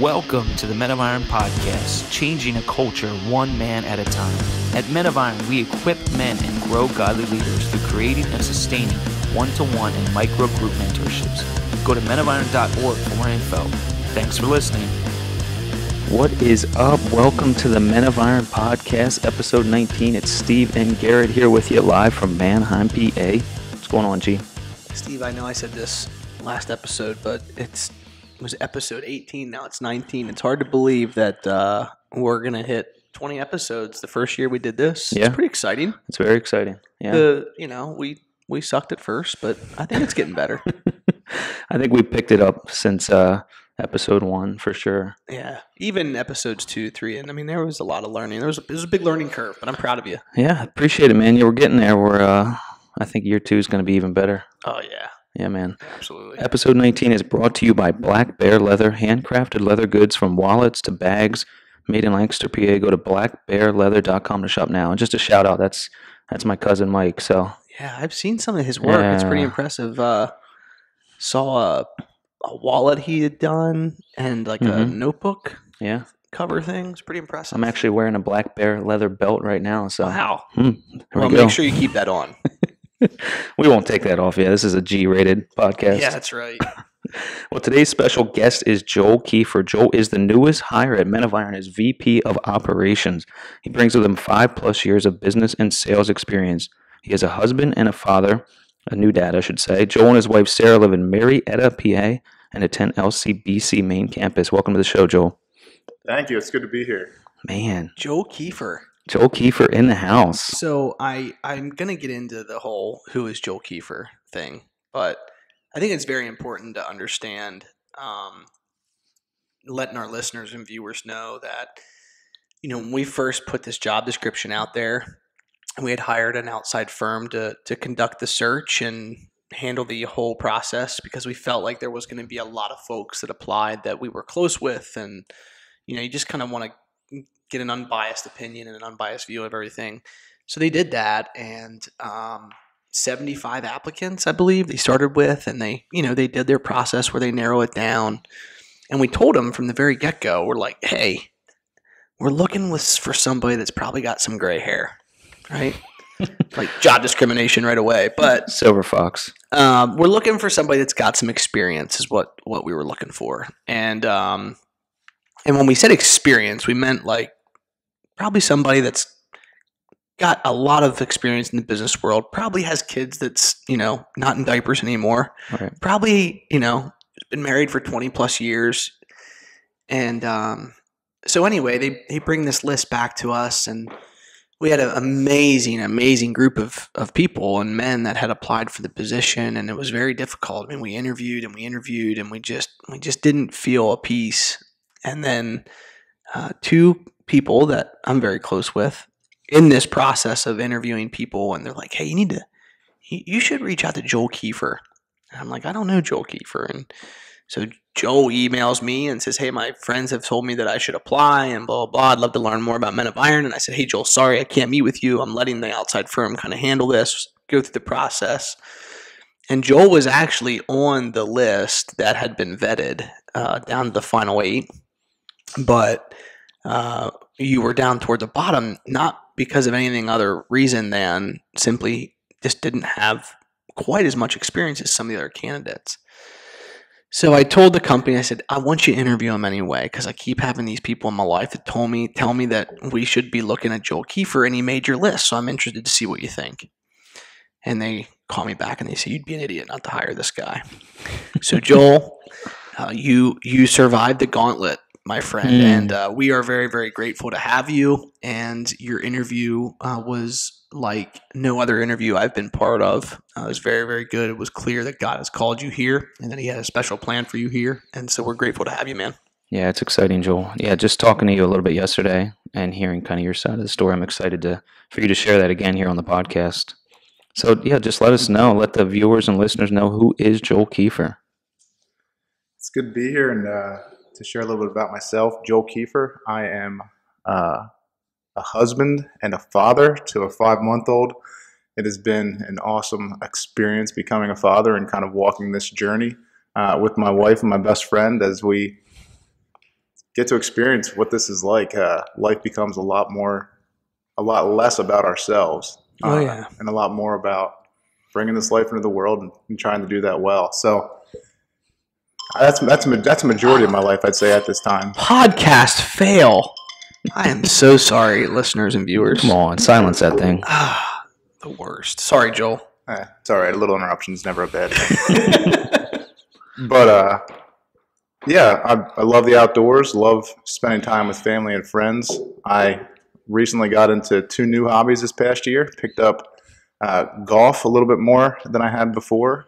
Welcome to the Men of Iron podcast, changing a culture one man at a time. At Men of Iron, we equip men and grow godly leaders through creating and sustaining one-to-one and micro-group mentorships. Go to menofiron.org for more info. Thanks for listening. What is up? Welcome to the Men of Iron podcast, episode 19. It's Steve and Garrett here with you live from Mannheim, PA. What's going on, G? Steve, I know I said this last episode, but it was episode 18. Now it's 19. It's hard to believe that we're going to hit 20 episodes the first year we did this. Yeah. It's pretty exciting. It's very exciting. Yeah. We sucked at first, but I think it's getting better. I think we picked it up since episode 1 for sure. Yeah. Even episodes 2, 3, and I mean, there was a lot of learning. There was a big learning curve, but I'm proud of you. Yeah, appreciate it, man. We're getting there. I think year 2 is going to be even better. Oh, yeah. Yeah, man. Absolutely. Episode 19 is brought to you by Black Bear Leather, handcrafted leather goods from wallets to bags, made in Lancaster, PA. Go to blackbearleather.com to shop now. And just a shout out, that's my cousin Mike. So yeah, I've seen some of his work. Yeah. It's pretty impressive. Saw a wallet he had done and like a notebook. Yeah. Cover thing. It's pretty impressive. I'm actually wearing a Black Bear leather belt right now. So wow. Well, make sure you keep that on. We won't take that off yet. This is a G-rated podcast. Yeah, that's right. Well, today's special guest is Joel Keefer. Joel is the newest hire at Men of Iron as VP of Operations. He brings with him 5+ years of business and sales experience. He is a husband and a father, a new dad, I should say. Joel and his wife, Sarah, live in Marietta, PA, and attend LCBC main campus. Welcome to the show, Joel. Thank you. It's good to be here. Man. Joel Keefer. Joel Keefer in the house. So I'm going to get into the whole who is Joel Keefer thing, but I think it's very important to understand, letting our listeners and viewers know that, when we first put this job description out there, we had hired an outside firm to conduct the search and handle the whole process because we felt like there was going to be a lot of folks that applied that we were close with. And, you just kind of want to get an unbiased opinion and an unbiased view of everything. So they did that, and 75 applicants, I believe, they started with, and they did their process where they narrow it down. And we told them from the very get-go, we're like, hey, we're looking for somebody that's probably got some gray hair, right? Like job discrimination right away. But Silver Fox. We're looking for somebody that's got some experience is what we were looking for. And when we said experience, we meant like probably somebody that's got a lot of experience in the business world, probably has kids that's, not in diapers anymore. Right. Probably, been married for 20 plus years. And so anyway, they bring this list back to us, and we had an amazing group of people and men that had applied for the position, and it was very difficult. I mean, we interviewed, and we just didn't feel a peace. And then 2 people that I'm very close with in this process of interviewing people, and they're like, hey, you should reach out to Joel Keefer. And I'm like, I don't know Joel Keefer. And so Joel emails me and says, hey, my friends have told me that I should apply and blah, blah, blah. I'd love to learn more about Men of Iron. And I said, hey, Joel, sorry, I can't meet with you. I'm letting the outside firm kind of handle this, go through the process. And Joel was actually on the list that had been vetted down to the final 8. But you were down toward the bottom, not because of anything other reason than simply just didn't have quite as much experience as some of the other candidates. So I told the company, I said, I want you to interview him anyway, because I keep having these people in my life that tell me that we should be looking at Joel Keefer, and he made your list, so I'm interested to see what you think. And they call me back and they say, you'd be an idiot not to hire this guy. So Joel, you survived the gauntlet, my friend, and we are very, very grateful to have you. And your interview was like no other interview I've been part of. It was very, very good. It was clear that God has called you here and that he had a special plan for you here. And so we're grateful to have you, man. Yeah, it's exciting, Joel. Yeah, just talking to you a little bit yesterday and hearing kind of your side of the story, I'm excited for you to share that again here on the podcast. So yeah, just let us know, let the viewers and listeners know, who is Joel Keefer? It's good to be here and to share a little bit about myself. Joel Keefer. I am a husband and a father to a 5-month-old. It has been an awesome experience becoming a father and kind of walking this journey with my wife and my best friend as we get to experience what this is like. Life becomes a lot less about ourselves. And a lot more about bringing this life into the world and trying to do that well. So that's a majority of my life, I'd say, at this time. Podcast fail. I am so sorry, listeners and viewers. Come on, silence that thing. The worst. Sorry, Joel. It's all right. A little interruption is never a bad thing. But yeah, I love the outdoors. Love spending time with family and friends. I recently got into 2 new hobbies this past year. Picked up golf a little bit more than I had before.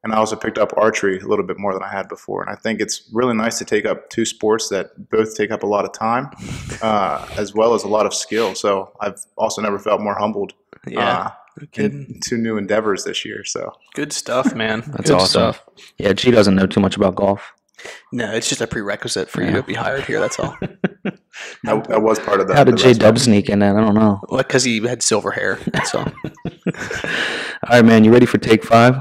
And I also picked up archery a little bit more than I had before. And I think it's really nice to take up 2 sports that both take up a lot of time, as well as a lot of skill. So I've also never felt more humbled. Yeah. In 2 new endeavors this year. So good stuff, man. That's good awesome. Stuff. Yeah, G doesn't know too much about golf. No, it's just a prerequisite for you to be hired here. That's all. that was part of that. How did J Dub sneak in that? I don't know. Well, because he had silver hair. That's all. All right, man. You ready for take 5?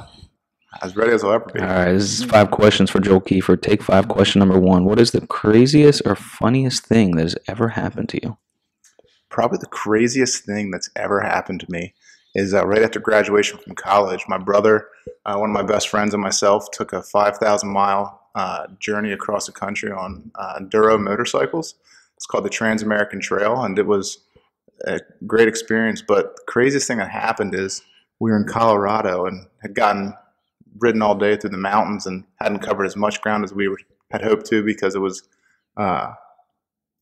As ready as I'll ever be. All right, this is 5 questions for Joel Keefer. Take 5. Question number 1. What is the craziest or funniest thing that has ever happened to you? Probably the craziest thing that's ever happened to me is right after graduation from college, my brother, one of my best friends, and myself took a 5,000-mile journey across the country on Enduro motorcycles. It's called the Trans-American Trail, and it was a great experience. But the craziest thing that happened is we were in Colorado and had ridden all day through the mountains and hadn't covered as much ground as we had hoped to because it was,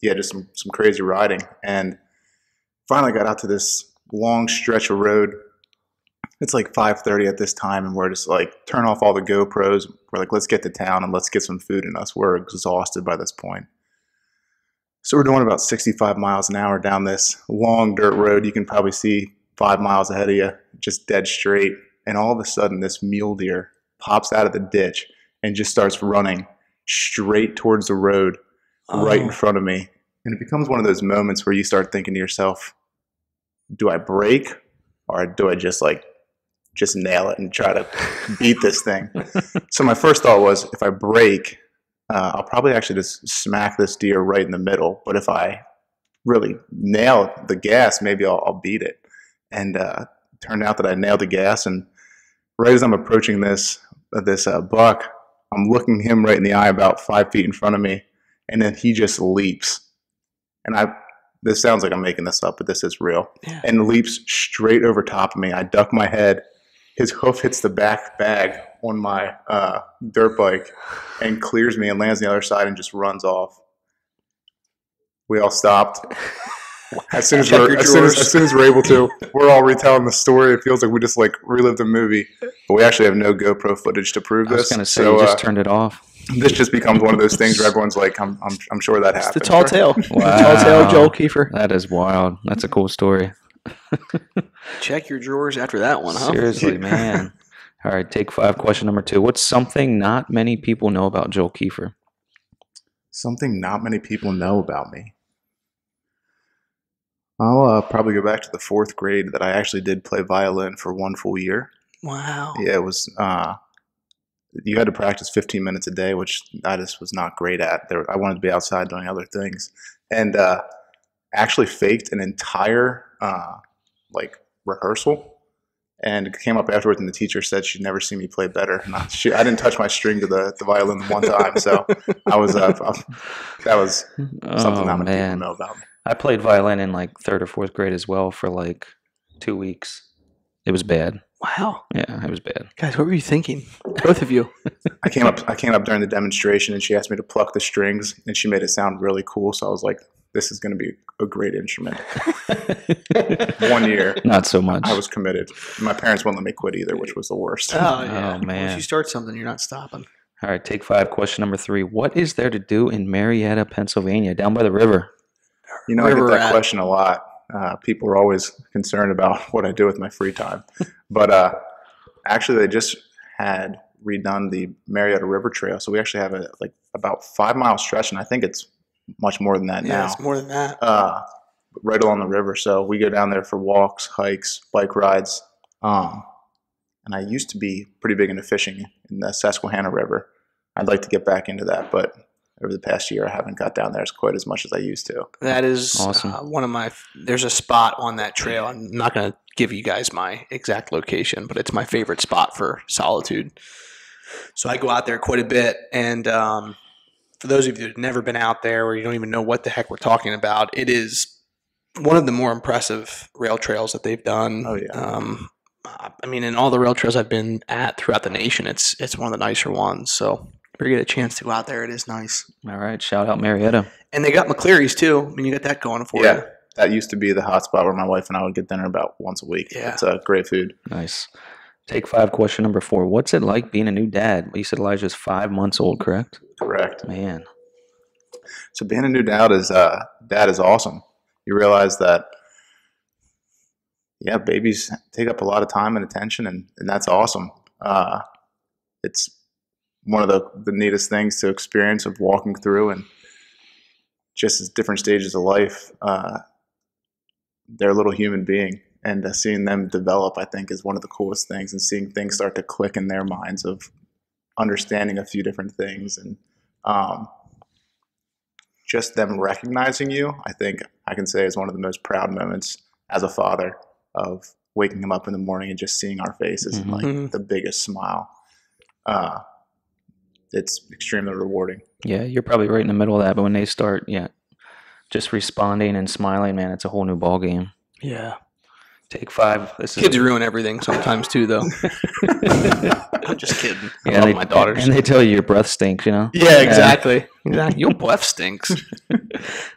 just some crazy riding. And finally got out to this long stretch of road. It's like 5:30 at this time, and we're just like, turn off all the GoPros. We're like, let's get to town and let's get some food in us. We're exhausted by this point. So we're doing about 65 miles an hour down this long dirt road. You can probably see 5 miles ahead of you, just dead straight. And all of a sudden, this mule deer pops out of the ditch and just starts running straight towards the road right in front of me. And it becomes one of those moments where you start thinking to yourself, do I brake or do I just nail it and try to beat this thing? So my first thought was, if I brake, I'll probably actually just smack this deer right in the middle. But if I really nail the gas, maybe I'll beat it. And turned out that I nailed the gas. And right as I'm approaching this buck, I'm looking him right in the eye about 5 feet in front of me. And then he just leaps. And this sounds like I'm making this up, but this is real. Yeah. And leaps straight over top of me. I duck my head. His hoof hits the back bag on my dirt bike and clears me and lands on the other side and just runs off. We all stopped. As soon as we're able to, we're all retelling the story. It feels like we just relived a movie, but we actually have no GoPro footage to prove this. I was going to say, you just turned it off. This just becomes one of those things where everyone's like, I'm sure that happened. It's the tall tale. Wow. The tall tale of Joel Keefer. That is wild. That's a cool story. Check your drawers after that one, huh? Seriously, man. All right, take 5. Question number 2. What's something not many people know about Joel Keefer? Something not many people know about me. I'll probably go back to the 4th grade that I actually did play violin for 1 full year. Wow. Yeah, it was. You had to practice 15 minutes a day, which I just was not great at. I wanted to be outside doing other things, and actually faked an entire rehearsal. And it came up afterwards, and the teacher said she'd never seen me play better. And I didn't touch my string to the violin one time, so I was that was something not many people know about me. I played violin in 3rd or 4th grade as well for 2 weeks. It was bad. Wow. Yeah, it was bad. Guys, what were you thinking? Both of you. I came up during the demonstration, and she asked me to pluck the strings, and she made it sound really cool. So I was like, this is going to be a great instrument. 1 year. Not so much. I was committed. My parents wouldn't let me quit either, which was the worst. Oh, yeah. Oh, man. Once you start something, you're not stopping. All right, take 5. Question number 3. What is there to do in Marietta, Pennsylvania, down by the river? I get that question a lot. People are always concerned about what I do with my free time. But actually, they just had redone the Marietta River Trail. So we actually have about 5-mile stretch, and I think it's much more than that now. Yeah, it's more than that. Right along the river. So we go down there for walks, hikes, bike rides. And I used to be pretty big into fishing in the Susquehanna River. I'd like to get back into that, but over the past year, I haven't got down there quite as much as I used to. That is Awesome. one of my. There's a spot on that trail. I'm not going to give you guys my exact location, but it's my favorite spot for solitude. So I go out there quite a bit, and for those of you that have never been out there or you don't even know what the heck we're talking about, it is one of the more impressive rail trails that they've done. Oh, yeah. I mean, in all the rail trails I've been at throughout the nation, it's one of the nicer ones. So if you get a chance to go out there, it is nice. All right. Shout out Marietta. And they got McCleary's too. I mean, you got that going for Yeah. you. That used to be the hot spot where my wife and I would get dinner about once a week. Yeah. It's great food. Nice. Take 5, question number 4. What's it like being a new dad? You said Elijah's 5 months old, correct? Correct. Man. So being a new dad is awesome. You realize that, yeah, babies take up a lot of time and attention, and that's awesome. It's one of the neatest things to experience of walking through, and just as different stages of life, they're a little human being, and seeing them develop, I think, is one of the coolest things, and seeing things start to click in their minds of understanding a few different things, and just them recognizing you, I think I can say is one of the most proud moments as a father, of waking them up in the morning and just seeing our faces and like the biggest smile. It's extremely rewarding. Yeah, you're probably right in the middle of that, but when they start, just responding and smiling, man, it's a whole new ball game. Yeah. Take 5. Kids ruin everything sometimes too, though. I'm just kidding. I Yeah, love my daughters. And they tell you your breath stinks, you know? Yeah, exactly. Your breath stinks.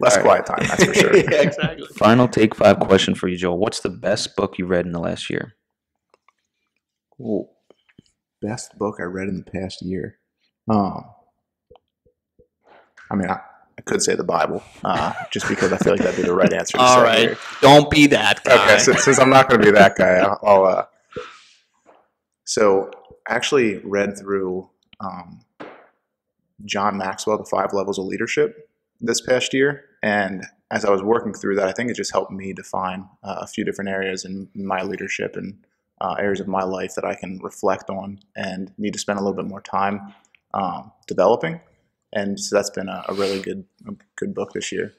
Less quiet time, that's for sure. Yeah, exactly. Final take 5 question for you, Joel. What's the best book you read in the last year? Ooh, best book I read in the past year. I mean, I could say the Bible, just because I feel like that'd be the right answer to All say right. here. Don't be that guy. Okay, since I'm not going to be that guy, I'll so I actually read through John Maxwell, The 5 Levels of Leadership, this past year, and as I was working through that, I think it just helped me define a few different areas in my leadership and areas of my life that I can reflect on and need to spend a little bit more time developing. And so that's been a really good book this year.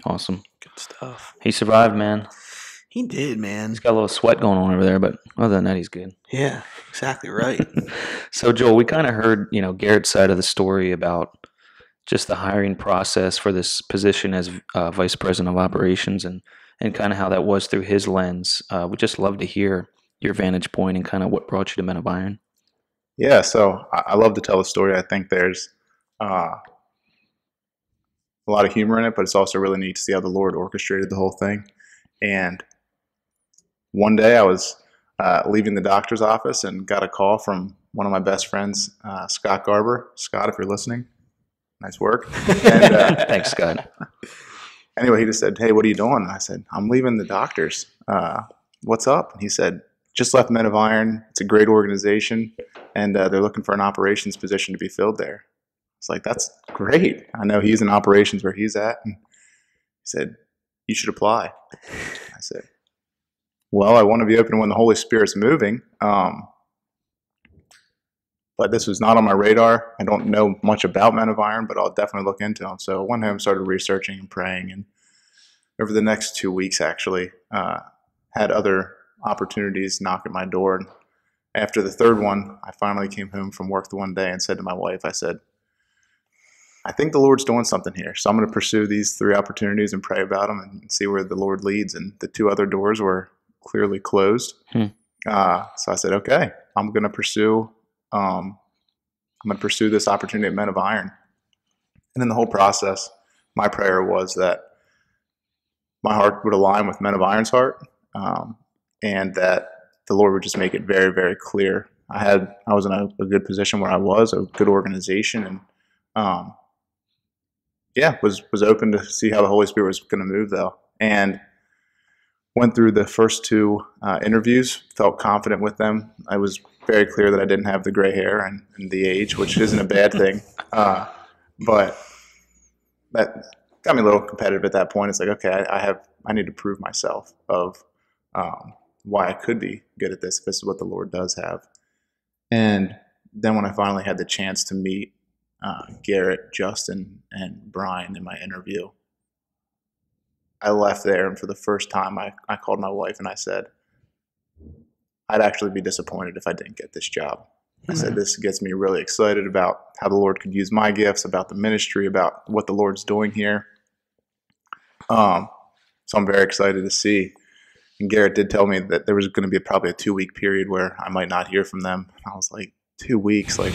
Awesome. Good stuff. He survived, man. He did, man. He's got a little sweat going on over there, but other than that, he's good. Yeah, exactly right. So, Joel, we kind of heard, Garrett's side of the story about just the hiring process for this position as vice president of operations and kind of how that was through his lens. We'd just love to hear your vantage point and kind of what brought you to Men of Iron. Yeah, so I love to tell the story. I think there's a lot of humor in it, but it's also really neat to see how the Lord orchestrated the whole thing. And one day I was leaving the doctor's office and got a call from one of my best friends, Scott Garber. Scott, if you're listening, nice work. And, Thanks, Scott. Anyway, he just said, "Hey, what are you doing?" And I said, "I'm leaving the doctor's. What's up?" And he said, "Just left Men of Iron. It's a great organization, and they're looking for an operations position to be filled there." It's like, that's great. I know he's in operations where he's at. And he said, "You should apply." I said, "Well, I want to be open when the Holy Spirit's moving. But this was not on my radar. I don't know much about Men of Iron, but I'll definitely look into them." So I went home, started researching and praying. And over the next 2 weeks, actually, had other opportunities knock at my door. And after the third one, I finally came home from work the one day and said to my wife, I said, "I think the Lord's doing something here. So I'm going to pursue these 3 opportunities and pray about them and see where the Lord leads." And the 2 other doors were clearly closed. So I said, "Okay, I'm going to pursue this opportunity at Men of Iron." And in the whole process, my prayer was that my heart would align with Men of Iron's heart, and that the Lord would just make it very, very clear. I was in a good position where I was, a good organization, and was open to see how the Holy Spirit was going to move, though. And went through the first 2 interviews, felt confident with them. I was very clear that I didn't have the gray hair and the age, which isn't a bad thing. But that got me a little competitive at that point. It's like, okay, I need to prove myself of why I could be good at this if this is what the Lord does have. And then when I finally had the chance to meet Garrett, Justin, and Brian in my interview, I left there, and for the first time, I called my wife and I said, I'd actually be disappointed if I didn't get this job. I said, this gets me really excited about how the Lord could use my gifts, about the ministry, about what the Lord's doing here. So I'm very excited to see. And Garrett did tell me that there was going to be probably a 2-week period where I might not hear from them. And I was like, 2 weeks? Like,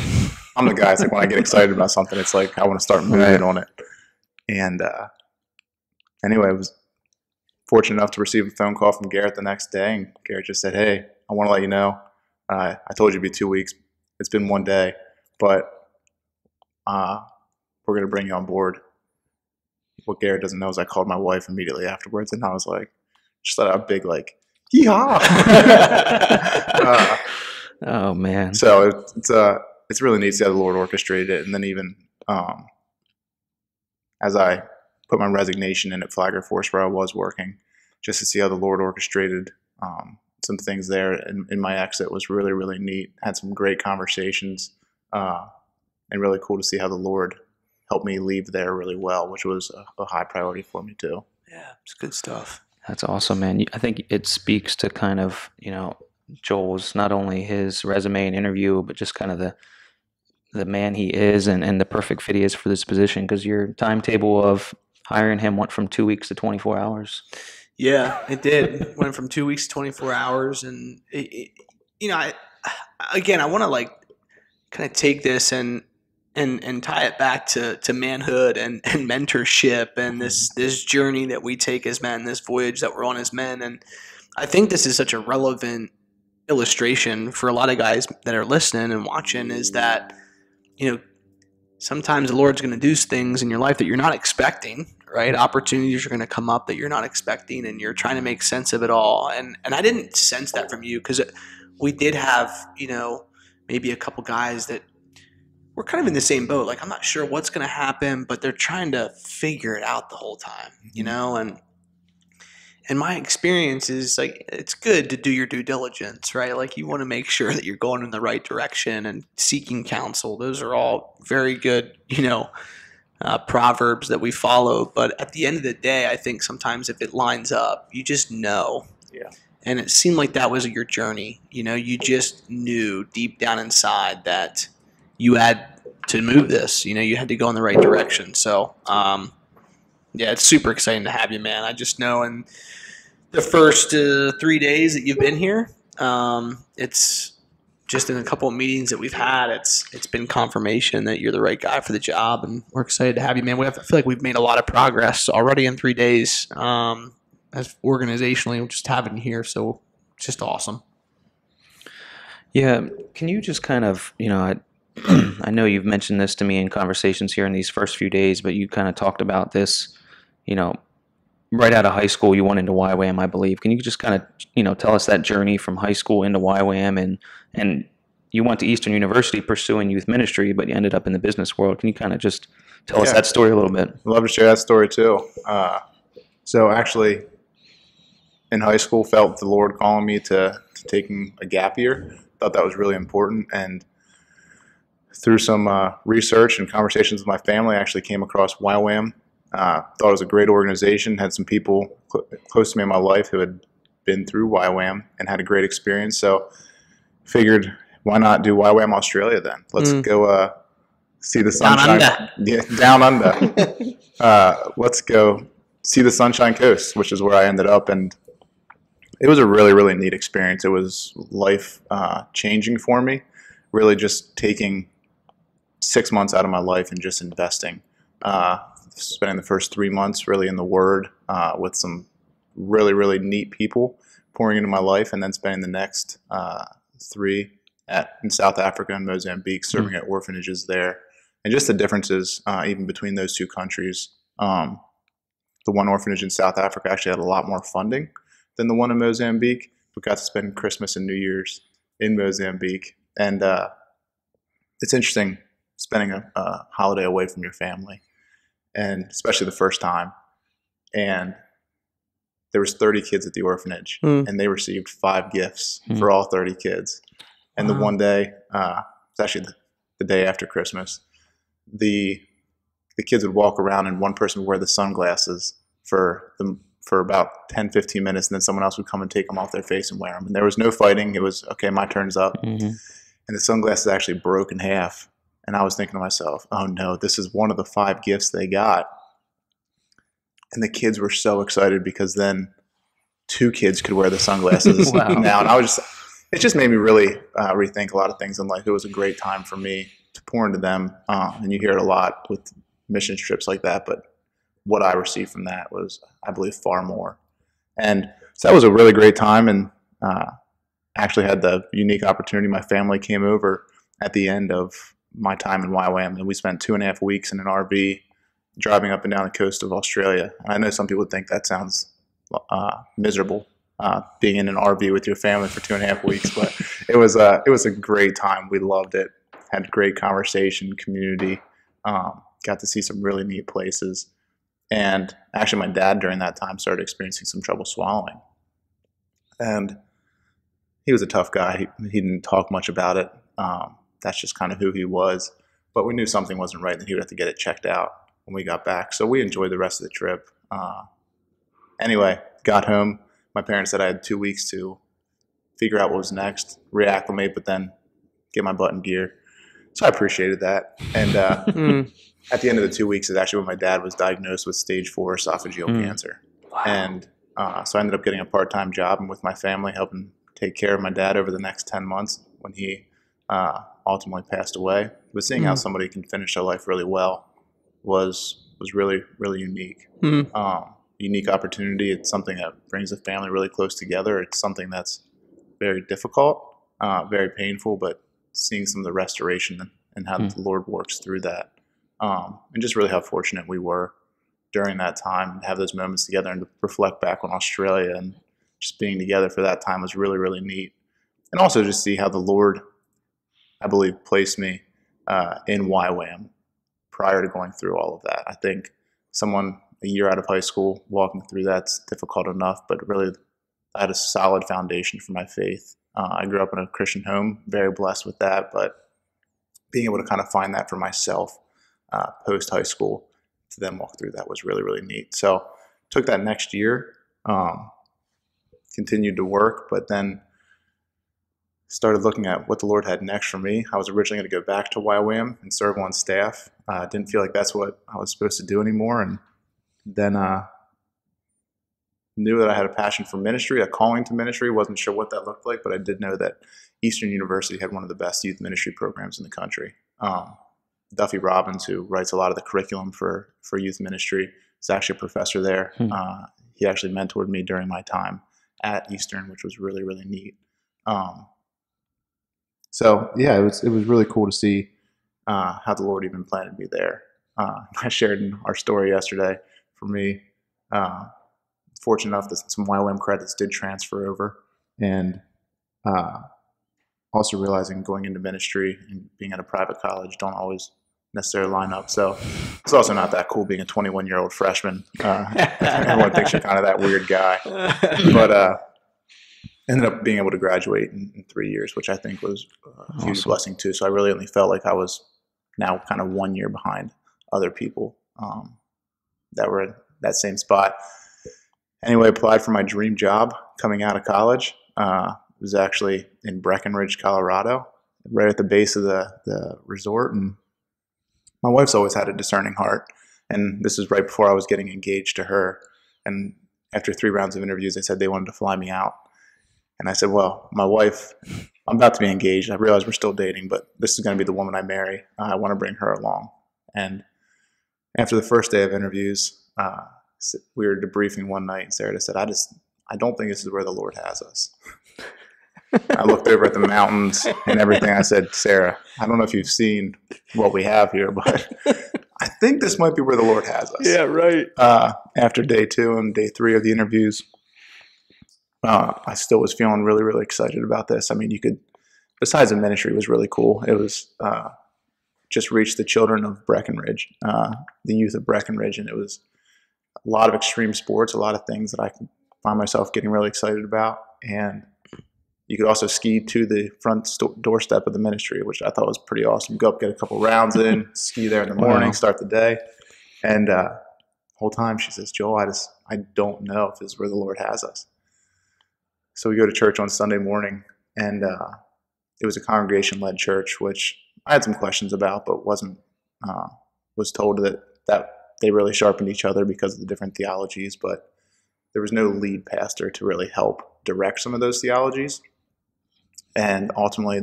I'm the guy, it's like when I get excited about something, it's like I want to start moving on it. And anyway, I was fortunate enough to receive a phone call from Garrett the next day. And Garrett just said, hey, I want to let you know, I told you it'd be 2 weeks. It's been 1 day, but we're going to bring you on board. What Garrett doesn't know is I called my wife immediately afterwards, and I was like, just let out a big, like, yeehaw. Oh, man. So it's really neat to see how the Lord orchestrated it. And then even as I put my resignation in at Flag Air Force where I was working, just to see how the Lord orchestrated some things there in my exit was really, really neat. Had some great conversations and really cool to see how the Lord helped me leave there really well, which was a high priority for me too. Yeah, it's good stuff. That's awesome, man. I think it speaks to kind of, Joel's, not only his resume and interview, but just kind of the man he is and the perfect fit he is for this position, because your timetable of hiring him went from 2 weeks to 24 hours. Yeah, it did. Went from 2 weeks to 24 hours. And, I want to like kind of take this and tie it back to manhood and mentorship and this journey that we take as men, this voyage that we're on as men. And I think this is such a relevant illustration for a lot of guys that are listening and watching, is that, sometimes the Lord's going to do things in your life that you're not expecting, right? Opportunities are going to come up that you're not expecting, and you're trying to make sense of it all. And I didn't sense that from you, because we did have, maybe a couple guys that were kind of in the same boat. Like, I'm not sure what's going to happen, but they're trying to figure it out the whole time, and my experience is like, it's good to do your due diligence, right? Like, you want to make sure that you're going in the right direction and seeking counsel. Those are all very good, proverbs that we follow. But at the end of the day, I think sometimes if it lines up, you just know. Yeah. And it seemed like that was your journey. You just knew deep down inside that you had to move this. You had to go in the right direction. So, yeah, it's super exciting to have you, man. I just know in the first 3 days that you've been here, it's just in a couple of meetings that we've had, it's been confirmation that you're the right guy for the job, and we're excited to have you, man. I feel like we've made a lot of progress already in 3 days, as organizationally, just having you here. So it's just awesome. Yeah. Can you just kind of, I know you've mentioned this to me in conversations here in these first few days, but you kind of talked about this, right out of high school, you went into YWAM, I believe. Can you just kind of, tell us that journey from high school into YWAM, and you went to Eastern University pursuing youth ministry, but you ended up in the business world. Can you kind of just tell us that story a little bit? I'd love to share that story too. So actually, in high school, felt the Lord calling me to taking a gap year. Thought that was really important, and through some research and conversations with my family, I actually came across YWAM. Thought it was a great organization, had some people close to me in my life who had been through YWAM and had a great experience. So figured, why not do YWAM Australia then? Let's go see the sunshine. Down under. Let's go see the Sunshine Coast, which is where I ended up. And it was a really, really neat experience. It was life changing for me, really just taking 6 months out of my life and just investing. Spending the first 3 months really in the Word with some really, really neat people pouring into my life, and then spending the next 3 in South Africa and Mozambique, serving at orphanages there. And just the differences even between those two countries. The one orphanage in South Africa actually had a lot more funding than the one in Mozambique. We got to spend Christmas and New Year's in Mozambique. And it's interesting spending a holiday away from your family, and especially the first time. And there was 30 kids at the orphanage, and they received 5 gifts for all 30 kids. And the one day, it's actually the day after Christmas, the kids would walk around and one person would wear the sunglasses for about 10, 15 minutes, and then someone else would come and take them off their face and wear them. And there was no fighting. It was, okay, my turn's up. Mm-hmm. And the sunglasses actually broke in half. And I was thinking to myself, oh no, this is one of the 5 gifts they got. And the kids were so excited because then 2 kids could wear the sunglasses Wow. now. And it just made me really rethink a lot of things in life. It was a great time for me to pour into them. And you hear it a lot with mission trips like that, but what I received from that was, I believe, far more. And so that was a really great time, and actually had the unique opportunity. My family came over at the end of my time in YWAM, and we spent 2.5 weeks in an RV driving up and down the coast of Australia. And I know some people think that sounds miserable, being in an RV with your family for 2.5 weeks, but it was a great time. We loved it. Had great conversation, community, got to see some really neat places. And actually, my dad during that time started experiencing some trouble swallowing. And he was a tough guy. He didn't talk much about it. That's just kind of who he was. But we knew something wasn't right, and he would have to get it checked out when we got back. So we enjoyed the rest of the trip. Anyway, got home. My parents said I had 2 weeks to figure out what was next, reacclimate, but then get my butt in gear. So I appreciated that. And at the end of the 2 weeks is actually when my dad was diagnosed with stage 4 esophageal cancer. Wow. And so I ended up getting a part-time job and with my family, helping take care of my dad over the next 10 months when he ultimately passed away. But seeing how somebody can finish their life really well was really, really unique. Unique opportunity. It's something that brings the family really close together. It's something that's very difficult, very painful, but seeing some of the restoration and how the Lord works through that. And just really how fortunate we were during that time to have those moments together and to reflect back on Australia, and just being together for that time was really, really neat. And also just see how the Lord, I believe, placed me in YWAM prior to going through all of that. I think someone a year out of high school walking through that's difficult enough, but really I had a solid foundation for my faith. I grew up in a Christian home, very blessed with that, but being able to kind of find that for myself post high school to then walk through that was really, really neat. So took that next year, continued to work, but then started looking at what the Lord had next for me. I was originally going to go back to YWAM and serve on staff. Didn't feel like that's what I was supposed to do anymore. And then knew that I had a passion for ministry, a calling to ministry. Wasn't sure what that looked like, but I did know that Eastern University had one of the best youth ministry programs in the country. Duffy Robbins, who writes a lot of the curriculum for youth ministry, is actually a professor there. He actually mentored me during my time at Eastern, which was really, really neat. So yeah, it was really cool to see how the Lord even planted me there. I shared in our story yesterday. For me, fortunate enough that some YWAM credits did transfer over, and also realizing going into ministry and being at a private college don't always necessarily line up. So it's also not that cool being a 21-year-old freshman. Everyone thinks you're kind of that weird guy, but ended up being able to graduate in 3 years, which I think was a huge blessing too. So I really only felt like I was now kind of 1 year behind other people that were in that same spot. Anyway, applied for my dream job coming out of college. It was actually in Breckenridge, Colorado, right at the base of the resort. And my wife's always had a discerning heart. And this is right before I was getting engaged to her. And after 3 rounds of interviews, they said they wanted to fly me out. And I said, well, my wife, I'm about to be engaged. I realize we're still dating, but this is going to be the woman I marry. I want to bring her along. And after the first day of interviews, we were debriefing one night, and Sarah just said, I don't think this is where the Lord has us. I looked over at the mountains and everything. I said, Sarah, I don't know if you've seen what we have here, but I think this might be where the Lord has us. Yeah, right. After day 2 and day 3 of the interviews, I still was feeling really, really excited about this. I mean, besides the ministry was really cool. It was just reach the children of Breckenridge, the youth of Breckenridge, and it was a lot of extreme sports, a lot of things that I could find myself getting really excited about. And you could also ski to the front doorstep of the ministry, which I thought was pretty awesome. Go up, get a couple rounds in, ski there in the morning, start the day. And the whole time she says, Joel, I don't know if this is where the Lord has us. So we go to church on Sunday morning, and it was a congregation-led church, which I had some questions about, but was told that they really sharpened each other because of the different theologies, but there was no lead pastor to really help direct some of those theologies. And ultimately,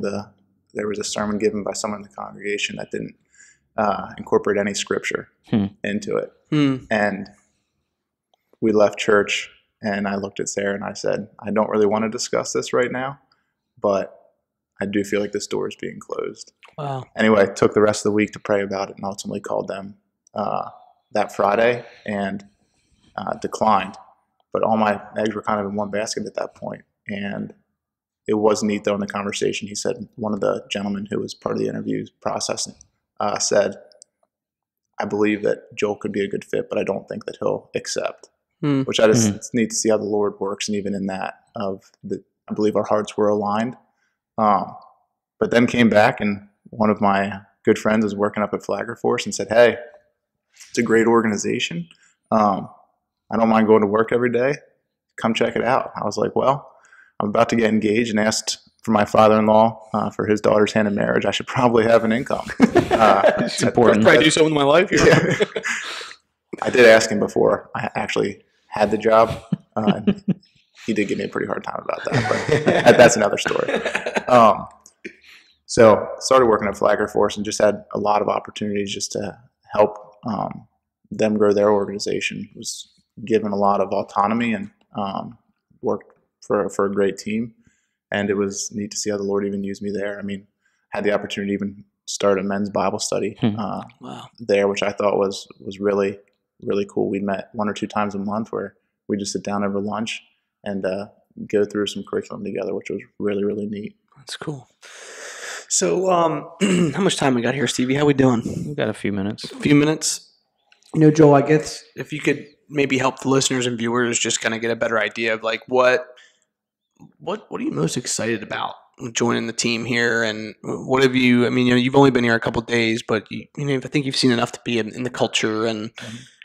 there was a sermon given by someone in the congregation that didn't incorporate any scripture into it. And we left church, and I looked at Sarah and I said, I don't really want to discuss this right now, but I do feel like this door is being closed. Wow. Anyway, took the rest of the week to pray about it and ultimately called them that Friday and declined. But all my eggs were kind of in one basket at that point. And it was neat, though, in the conversation. He said, one of the gentlemen who was part of the interview process said, I believe that Joel could be a good fit, but I don't think that he'll accept. Which it's neat to see how the Lord works. And even in that, I believe our hearts were aligned. But then came back, and one of my good friends was working up at Flagger Force and said, hey, it's a great organization. I don't mind going to work every day. Come check it out. I was like, well, I'm about to get engaged and asked for my father-in-law for his daughter's hand in marriage. I should probably have an income. It's important. Probably do something with my life here. Yeah. I did ask him before I actually had the job. He did give me a pretty hard time about that, but that's another story. So started working at Flagger Force and just had a lot of opportunities just to help them grow their organization. Was given a lot of autonomy and worked for a great team. And it was neat to see how the Lord even used me there. I mean, had the opportunity to even start a men's Bible study there, which I thought was really, really cool. We met 1 or 2 times a month where we just sit down over lunch and go through some curriculum together, which was really, really neat. That's cool. So how much time we got here, Stevie? How we doing? We've got a few minutes. Joel, I guess if you could maybe help the listeners and viewers just kind of get a better idea of like what are you most excited about joining the team here, and what have you? I mean, you've only been here a couple of days, but I think you've seen enough to be in the culture and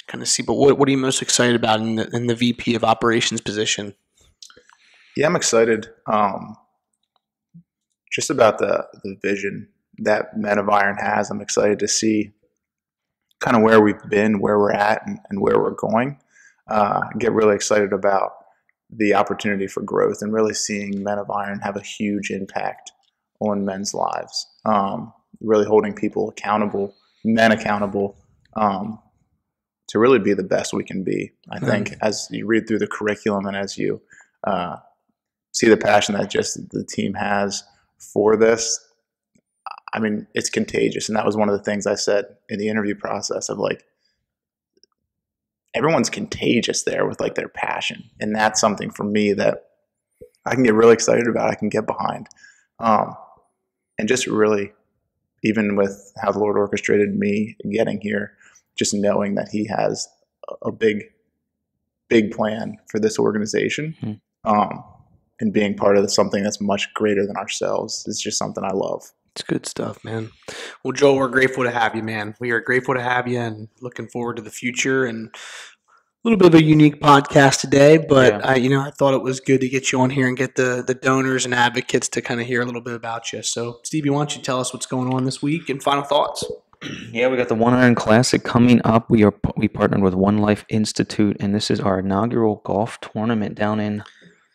kind of see. But what are you most excited about in the VP of Operations position? Yeah, I'm excited. Just about the vision that Men of Iron has. I'm excited to see kind of where we've been, where we're at, and where we're going. Get really excited about the opportunity for growth and really seeing Men of Iron have a huge impact on men's lives. Really holding people accountable, men accountable, to really be the best we can be. I think as you read through the curriculum and as you see the passion that just the team has for this, I mean, it's contagious. And that was one of the things I said in the interview process of like, everyone's contagious there with like their passion. And that's something for me that I can get really excited about. I can get behind. And just really, even with how the Lord orchestrated me getting here, just knowing that he has a big plan for this organization, and being part of something that's much greater than ourselves is just something I love. It's good stuff, man. Well, Joel, we're grateful to have you, man. We are grateful to have you and looking forward to the future. And a little bit of a unique podcast today, but I thought it was good to get you on here and get the donors and advocates to kind of hear a little bit about you. So, Stevie, why don't you tell us what's going on this week and final thoughts? Yeah, we got the One Iron Classic coming up. We partnered with One Life Institute, and this is our inaugural golf tournament down in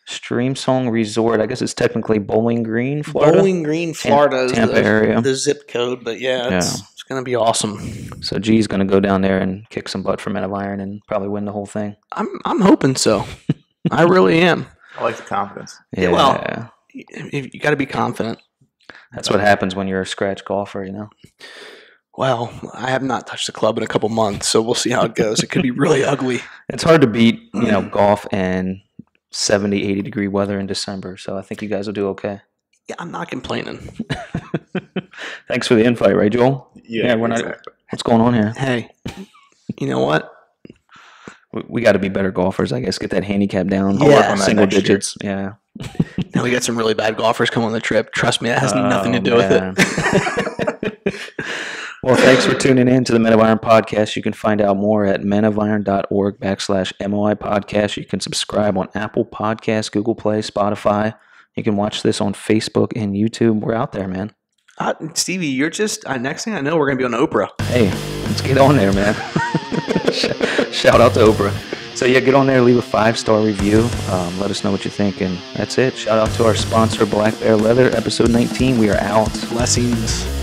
Streamsong Resort. I guess it's technically Bowling Green, Florida. Bowling Green, Florida is Tampa area. The zip code, but it's going to be awesome. So G's going to go down there and kick some butt for Men of Iron and probably win the whole thing. I'm hoping so. I really am. I like the confidence. Yeah. Well, you got to be confident. That's what happens when you're a scratch golfer, Well, I have not touched the club in a couple months, so we'll see how it goes. It could be really ugly. It's hard to beat, golf and 70, 80 degree weather in December. So I think you guys will do okay. Yeah, I'm not complaining. Thanks for the invite, right, Joel? Yeah, exactly. What's going on here? Hey, you know what? We got to be better golfers, I guess. Get that handicap down. I'll work on that single next digits. Year. Yeah. Now we got some really bad golfers coming on the trip. Trust me, that has nothing to do with it. Well, thanks for tuning in to the Men of Iron podcast. You can find out more at menofiron.org/MOI podcast. You can subscribe on Apple Podcasts, Google Play, Spotify. You can watch this on Facebook and YouTube. We're out there, man. Stevie, you're just, next thing I know, we're going to be on Oprah. Hey, let's get on there, man. Shout out to Oprah. So, yeah, get on there, leave a 5-star review. Let us know what you think. And that's it. Shout out to our sponsor, Black Bear Leather, episode 19. We are out. Blessings.